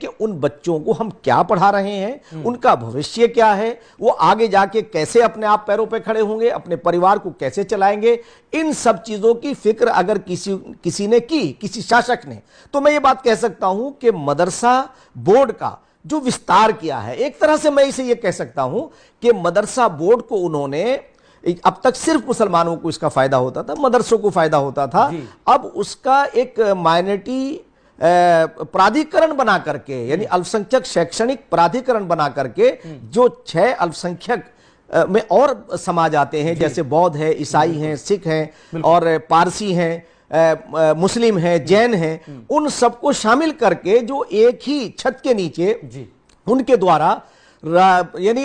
कि उन बच्चों को हम क्या पढ़ा रहे हैं, उनका भविष्य क्या है, वो आगे जाके कैसे अपने आप पैरों पे खड़े होंगे, अपने परिवार को कैसे चलाएंगे। इन सब चीजों की फिक्र अगर किसी ने की, किसी शासक ने, तो मैं ये बात कह सकता हूं कि मदरसा बोर्ड का जो विस्तार किया है, एक तरह से मैं इसे ये कह सकता हूं कि मदरसा बोर्ड को उन्होंने, अब तक सिर्फ मुसलमानों को इसका फायदा होता था, मदरसों को फायदा होता था, अब उसका एक माइनॉरिटी प्राधिकरण बना करके, यानी अल्पसंख्यक शैक्षणिक प्राधिकरण बना करके, जो 6 अल्पसंख्यक में और समाज आते हैं, जैसे बौद्ध है, ईसाई हैं, सिख हैं और पारसी हैं, मुस्लिम हैं, जैन हैं, उन सबको शामिल करके जो एक ही छत के नीचे उनके द्वारा यानी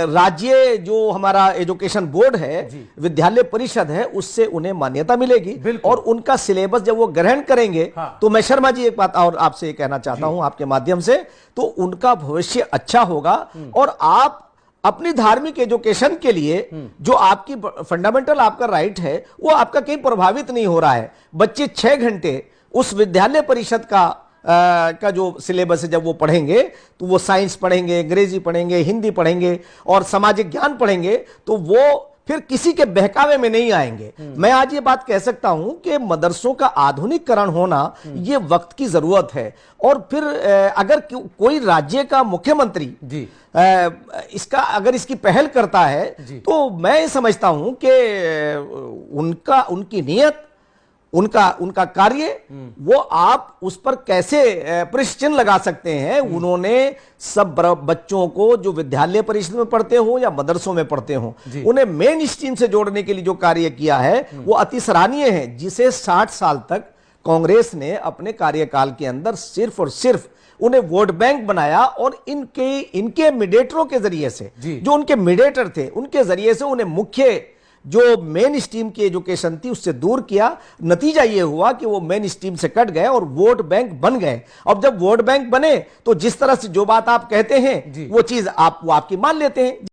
राज्य जो हमारा एजुकेशन बोर्ड है, विद्यालय परिषद है, उससे उन्हें मान्यता मिलेगी और उनका सिलेबस जब वो ग्रहण करेंगे, तो मैं शर्मा जी एक बात और आपसे ये कहना चाहता हूं आपके माध्यम से, तो उनका भविष्य अच्छा होगा और आप अपनी धार्मिक एजुकेशन के लिए जो आपकी फंडामेंटल आपका राइट है, वो आपका कहीं प्रभावित नहीं हो रहा है। बच्चे 6 घंटे उस विद्यालय परिषद का जो सिलेबस है, जब वो पढ़ेंगे तो वो साइंस पढ़ेंगे, अंग्रेजी पढ़ेंगे, हिंदी पढ़ेंगे और सामाजिक ज्ञान पढ़ेंगे, तो वो फिर किसी के बहकावे में नहीं आएंगे। मैं आज ये बात कह सकता हूं कि मदरसों का आधुनिकीकरण होना ये वक्त की जरूरत है। और फिर अगर कोई राज्य का मुख्यमंत्री इसका अगर इसकी पहल करता है, तो मैं समझता हूं कि उनकी नीयत, उनका कार्य, वो आप उस पर कैसे प्रश्न चिन्ह लगा सकते हैं। उन्होंने सब बच्चों को जो विद्यालय परिषद में पढ़ते हो या मदरसों में पढ़ते हो, उन्हें मेन स्ट्रीम से जोड़ने के लिए जो कार्य किया है, वो अति सराहनीय है, जिसे 60 साल तक कांग्रेस ने अपने कार्यकाल के अंदर सिर्फ और सिर्फ उन्हें वोट बैंक बनाया और इनके मीडिएटरों के जरिए से, जो उनके मीडिएटर थे, उनके जरिए से उन्हें मुख्य जो मेन स्ट्रीम की एजुकेशन थी उससे दूर किया। नतीजा यह हुआ कि वो मेन स्ट्रीम से कट गए और वोट बैंक बन गए। अब जब वोट बैंक बने, तो जिस तरह से जो बात आप कहते हैं वो चीज वो आपकी मान लेते हैं।